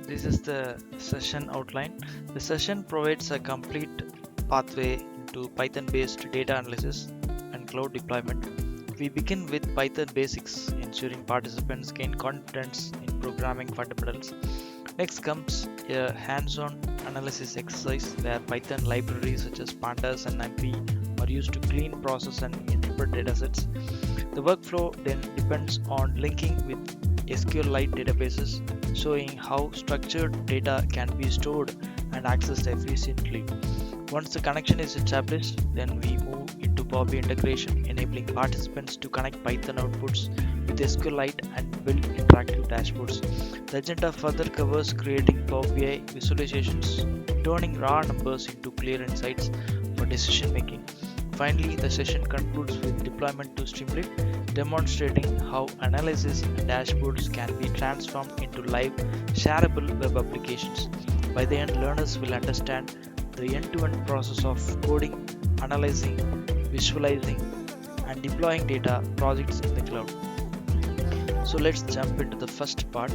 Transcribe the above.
This is the session outline. The session provides a complete pathway into Python-based data analysis and cloud deployment. We begin with Python basics, ensuring participants gain confidence in programming fundamentals. Next comes a hands-on analysis exercise where Python libraries such as pandas and numpy are used to clean, process, and interpret datasets. The workflow then depends on linking with SQLite databases, showing how structured data can be stored and accessed efficiently. Once the connection is established, then we move into Power BI integration, enabling participants to connect Python outputs with SQLite and build interactive dashboards. The agenda further covers creating Power BI visualizations, turning raw numbers into clear insights for decision making. Finally, the session concludes with deployment to Streamlit, demonstrating how analysis and dashboards can be transformed into live, shareable web applications. By the end, learners will understand the end-to-end process of coding, analyzing, visualizing, and deploying data projects in the cloud. So let's jump into the first part.